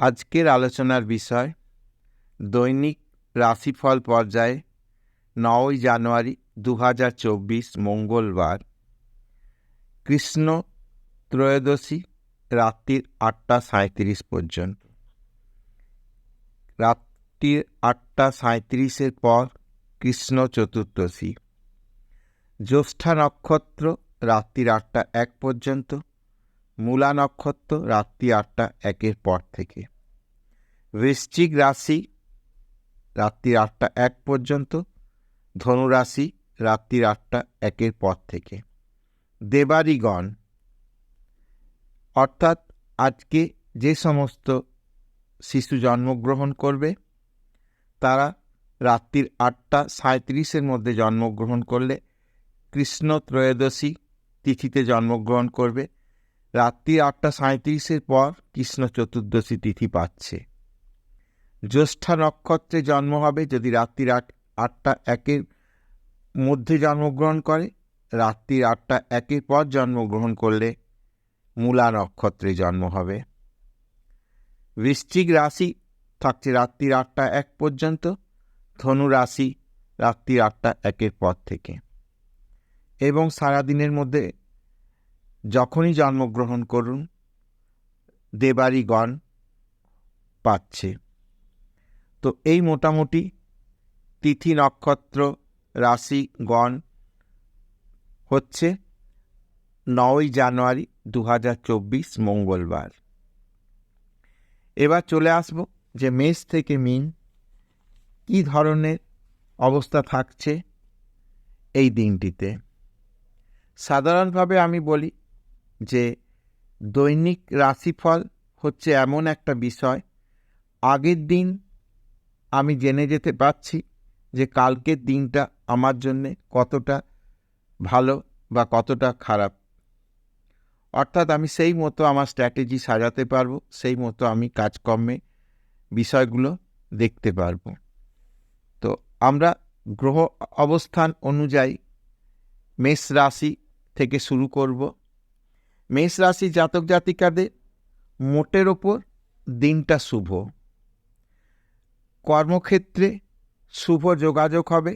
আজকের আলোচনার বিষয় দৈনিক রাশিফল পর্যায়ে 9ই জানুয়ারি 2024 মঙ্গলবার, কৃষ্ণ ত্রয়োদশী রাত্রির 8টা 37 পর্যন্ত। রাত্রির 8টা 37-এর পর কৃষ্ণ চতুর্দশী। জ্যৈষ্ঠা নক্ষত্র রাত্রির 8টা 1 পর্যন্ত, মূলা নক্ষত্র রাত্রি 8টা 1-এর পর থেকে। বৃশ্চিক রাশি রাত্রি 8টা 1 পর্যন্ত, ধনু রাশি রাত্রি 8টা 1-এর পর থেকে। দেবাড়িগণ অর্থাৎ আজকে যে সমস্ত শিশু জন্মগ্রহণ করবে তারা রাত্রির 8টা 37-এর মধ্যে জন্মগ্রহণ করলে কৃষ্ণ ত্রয়োদশী তিথিতে জন্মগ্রহণ করবে। রাত্রি 8টা 37-এর পর কৃষ্ণ চতুর্দশী তিথি পাচ্ছে। জ্যৈষ্ঠা নক্ষত্রে জন্ম হবে যদি রাত্রির 8টা 1-এর মধ্যে জন্মগ্রহণ করে, রাত্রির 8টা 1-এর পর জন্মগ্রহণ করলে মূলা নক্ষত্রে জন্ম হবে। বৃশ্চিক রাশি থাকছে রাত্রির 8টা 1 পর্যন্ত, ধনু রাশি রাত্রির 8টা 1-এর পর থেকে। এবং সারাদিনের মধ্যে যখনই জন্মগ্রহণ করুন দেবাড়িগণ পাচ্ছে। তো এই মোটামুটি তিথি নক্ষত্র রাশিগণ হচ্ছে 9ই জানুয়ারি 2024 মঙ্গলবার। এবার চলে আসব যে মেষ থেকে মীন কী ধরনের অবস্থা থাকছে এই দিনটিতে। সাধারণভাবে আমি বলি যে দৈনিক রাশিফল হচ্ছে এমন একটা বিষয়, আগের দিন আমি জেনে যেতে পারছি যে কালকের দিনটা আমার জন্যে কতটা ভালো বা কতটা খারাপ। অর্থাৎ আমি সেই মতো আমার স্ট্র্যাটেজি সাজাতে পারবো, সেই মতো আমি কাজকর্মে বিষয়গুলো দেখতে পারবো। তো আমরা গ্রহ অবস্থান অনুযায়ী মেষ রাশি থেকে শুরু করব। মেষ রাশি জাতক জাতিকাদের মোটের ওপর দিনটা শুভ। কর্মক্ষেত্রে শুভ যোগাযোগ হবে।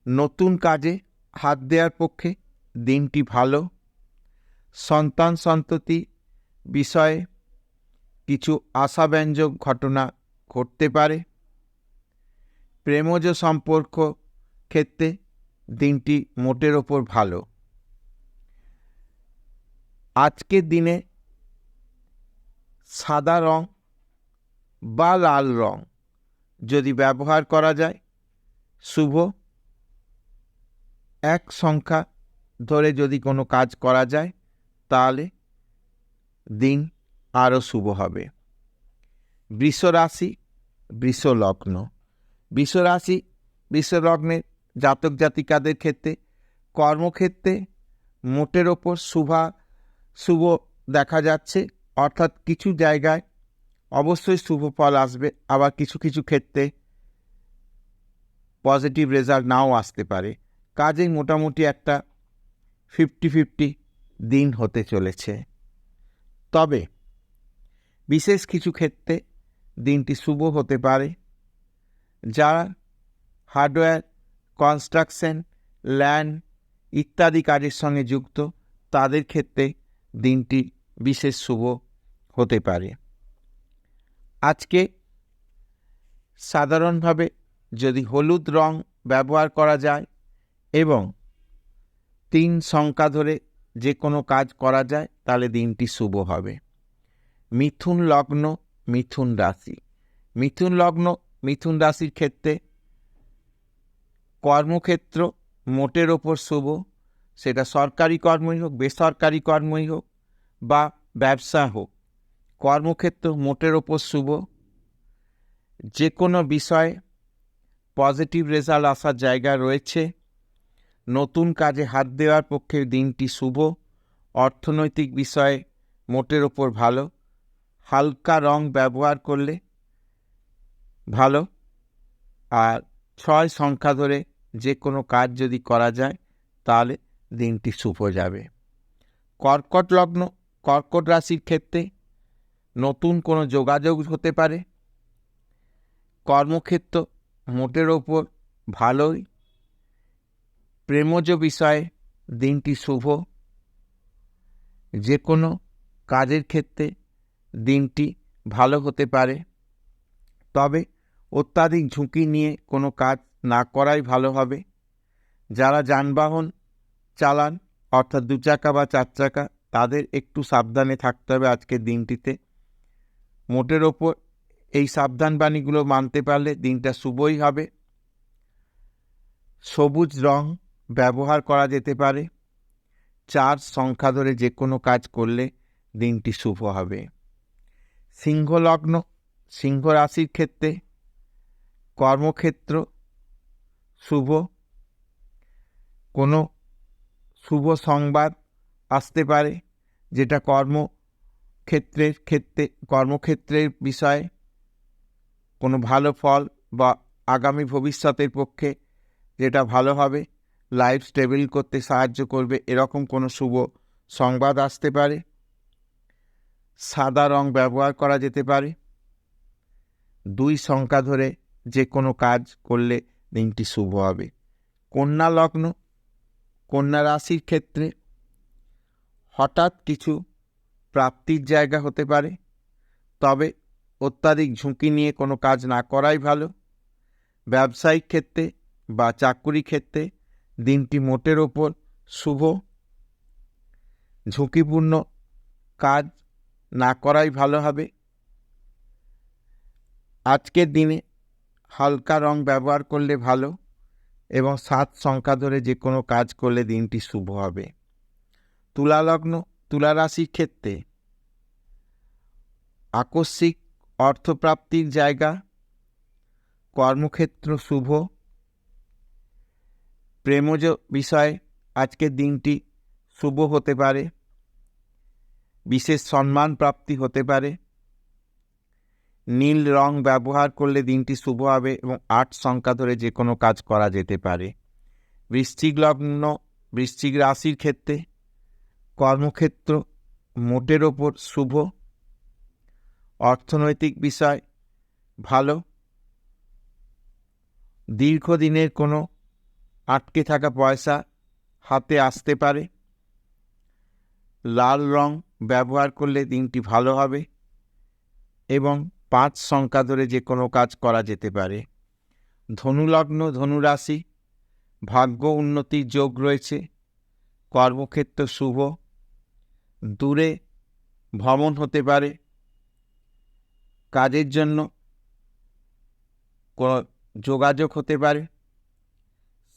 নতুন কাজে হাত দেওয়ার পক্ষে দিনটি ভালো। সন্তান সন্ততি বিষয়ে কিছু আশাব্যঞ্জক ঘটনা ঘটতে পারে। প্রেমজ সম্পর্ক ক্ষেত্রে দিনটি মোটের ওপর ভালো। আজকের দিনে সাদা রং বা লাল রং যদি ব্যবহার করা যায় শুভ। এক সংখ্যা ধরে যদি কোনো কাজ করা যায় তাহলে দিন আরও শুভ হবে। বৃষ রাশি বৃষ লগ্ন। বৃষ রাশি বৃষ লগ্নের জাতক জাতিকাদের ক্ষেত্রে কর্মক্ষেত্রে মোটের ওপর শুভ দেখা যাচ্ছে। অর্থাৎ কিছু জায়গায় অবশ্যই শুভ ফল আসবে, আবার কিছু কিছু ক্ষেত্রে পজিটিভ রেজাল্ট নাও আসতে পারে। কাজেই মোটামুটি একটা 50-50 দিন হতে চলেছে। তবে বিশেষ কিছু ক্ষেত্রে দিনটি শুভ হতে পারে। যারা হার্ডওয়্যার, কনস্ট্রাকশন, ল্যান্ড ইত্যাদি কাজের সঙ্গে যুক্ত তাদের ক্ষেত্রে দিনটি বিশেষ শুভ হতে পারে। আজকে সাধারণভাবে যদি হলুদ রং ব্যবহার করা যায় এবং 3 সংখ্যা ধরে যে কোনো কাজ করা যায় তাহলে দিনটি শুভ হবে। মিথুন লগ্ন মিথুন রাশি। মিথুন লগ্ন মিথুন রাশির ক্ষেত্রে কর্মক্ষেত্র মোটের ওপর শুভ। সেটা সরকারি কর্মই হোক, বেসরকারি কর্মই হোক বা ব্যবসা হোক, কর্মক্ষেত্র মোটের ওপর শুভ। যে কোনো বিষয়ে পজিটিভ রেজাল্ট আসার জায়গা রয়েছে। নতুন কাজে হাত দেওয়ার পক্ষে দিনটি শুভ। অর্থনৈতিক বিষয়ে মোটের ওপর ভালো। হালকা রং ব্যবহার করলে ভালো। আর 6 সংখ্যা ধরে যে কোনো কাজ যদি করা যায় তাহলে দিনটি শুভ যাবে। কর্কট লগ্ন কর্কট রাশির ক্ষেত্রে নতুন কোনো যোগাযোগ হতে পারে। কর্মক্ষেত্র মোটের ওপর ভালোই। প্রেমজ বিষয়ে দিনটি শুভ। যে কোনো কাজের ক্ষেত্রে দিনটি ভালো হতে পারে, তবে অত্যাধিক ঝুঁকি নিয়ে কোনো কাজ না করাই ভালো হবে। যারা যানবাহন চালান, অর্থাৎ 2 চাকা বা 4 চাকা, তাদের একটু সাবধানে থাকতে হবে আজকের দিনটিতে। মোটের ওপর এই সাবধানবাণীগুলো মানতে পারলে দিনটা শুভই হবে। সবুজ রং ব্যবহার করা যেতে পারে। 4 সংখ্যা ধরে যে কোনো কাজ করলে দিনটি শুভ হবে। সিংহ লগ্ন, সিংহ রাশির ক্ষেত্রে কর্মক্ষেত্র শুভ। কোনো শুভ সংবাদ আসতে পারে, যেটা কর্মক্ষেত্রের বিষয়ে কোনো ভালো ফল বা আগামী ভবিষ্যতের পক্ষে যেটা ভালো হবে, লাইফ স্টেবল করতে সাহায্য করবে, এরকম কোনো শুভ সংবাদ আসতে পারে। সাদা রং ব্যবহার করা যেতে পারে। 2 সংখ্যা ধরে যে কোনো কাজ করলে দিনটি শুভ হবে। কন্যা লগ্ন, কন্যা রাশির ক্ষেত্রে হঠাৎ কিছু প্রাপ্তির জায়গা হতে পারে, তবে অত্যাধিক ঝুঁকি নিয়ে কোনো কাজ না করাই ভালো। ব্যবসায়িক ক্ষেত্রে বা চাকুরি ক্ষেত্রে দিনটি মোটের ওপর শুভ। ঝুঁকিপূর্ণ কাজ না করাই ভালো হবে। আজকের দিনে হালকা রং ব্যবহার করলে ভালো, এবং 7 সংখ্যা ধরে যে কোনো কাজ করলে দিনটি শুভ হবে। তুলা লগ্ন, তুলা রাশির ক্ষেত্রে আকস্মিক অর্থপ্রাপ্তির জায়গা। কর্মক্ষেত্র শুভ। প্রেমজ বিষয়ে আজকের দিনটি শুভ হতে পারে। বিশেষ সম্মান প্রাপ্তি হতে পারে। নীল রং ব্যবহার করলে দিনটি শুভ হবে এবং 8 সংখ্যা ধরে যে কোনো কাজ করা যেতে পারে। বৃশ্চিক লগ্ন, বৃশ্চিক রাশির ক্ষেত্রে কর্মক্ষেত্র মোটের ওপর শুভ। অর্থনৈতিক বিষয় ভালো। দীর্ঘদিনের কোনো আটকে থাকা পয়সা হাতে আসতে পারে। লাল রং ব্যবহার করলে দিনটি ভালো হবে এবং 5 সংখ্যা ধরে যে কোনো কাজ করা যেতে পারে। ধনুলগ্ন, ধনুরাশি, ভাগ্য উন্নতির যোগ রয়েছে। কর্মক্ষেত্র শুভ। দূরে ভ্রমণ হতে পারে। কাজের জন্য কোনো যোগাযোগ হতে পারে।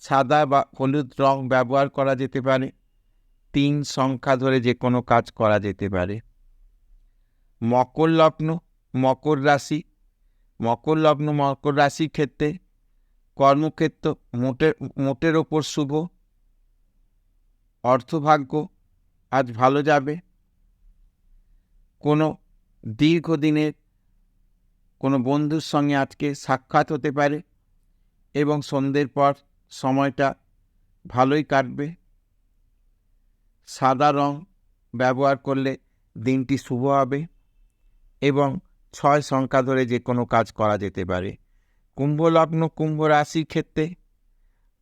সাদা বা হলুদ রং ব্যবহার করা যেতে পারে। 3 সংখ্যা ধরে যে কোনো কাজ করা যেতে পারে। মকর লগ্ন, মকর রাশি, মকর লগ্ন, মকর রাশির ক্ষেত্রে কর্মক্ষেত্র মোটের ওপর শুভ। অর্থভাগ্য আজ ভালো যাবে। কোনো দীর্ঘদিনের কোনো বন্ধুর সঙ্গে আজকে সাক্ষাৎ হতে পারে এবং সন্ধ্যের পর সময়টা ভালোই কাটবে। সাদা রং ব্যবহার করলে দিনটি শুভ হবে এবং 6 সংখ্যা ধরে যে কোনো কাজ করা যেতে পারে। কুম্ভ লগ্ন, কুম্ভ রাশির ক্ষেত্রে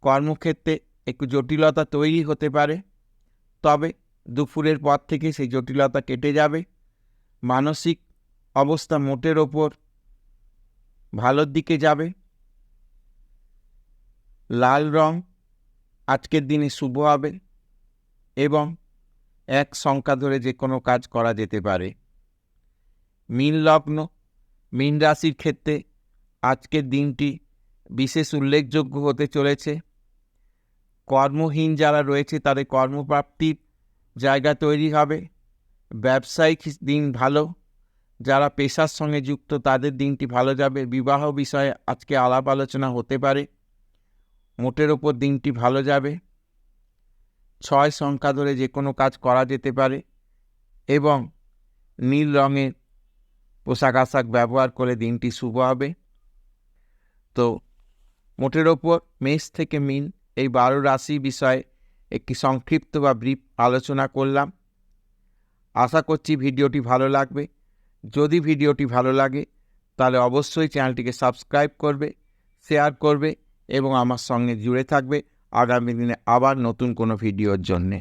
কর্মক্ষেত্রে একটু জটিলতা তৈরি হতে পারে, তবে দুপুরের পর থেকে সেই জটিলতা কেটে যাবে। মানসিক অবস্থা মোটের ওপর ভালোর দিকে যাবে। লাল রং আজকের দিনে শুভ হবে এবং 1 সংখ্যা ধরে যে কোনো কাজ করা যেতে পারে। মীন লগ্ন, মীন রাশির ক্ষেত্রে আজকের দিনটি বিশেষ উল্লেখযোগ্য হতে চলেছে। কর্মহীন যারা রয়েছে তাদের কর্মপ্রাপ্তির জায়গা তৈরি হবে। ব্যবসায়িক দিন ভালো। যারা পেশার সঙ্গে যুক্ত তাদের দিনটি ভালো যাবে। বিবাহ বিষয়ে আজকে আলাপ আলোচনা হতে পারে। মোটের ওপর দিনটি ভালো যাবে। 6 সংখ্যা ধরে যে কোনো কাজ করা যেতে পারে এবং নীল রঙের পোশাক আশাক ব্যবহার করে দিনটি শুভ হবে। তো মোটের ওপর মেষ থেকে মীন এই 12 রাশি বিষয়ে একটি সংক্ষিপ্ত বা ব্রিফ আলোচনা করলাম। আশা করছি ভিডিওটি ভালো লাগবে। যদি ভিডিওটি ভালো লাগে তাহলে অবশ্যই চ্যানেলটিকে সাবস্ক্রাইব করবে, শেয়ার করবে এবং আমার সঙ্গে জুড়ে থাকবে আগামী দিনে আবার নতুন কোনো ভিডিওর জন্যে।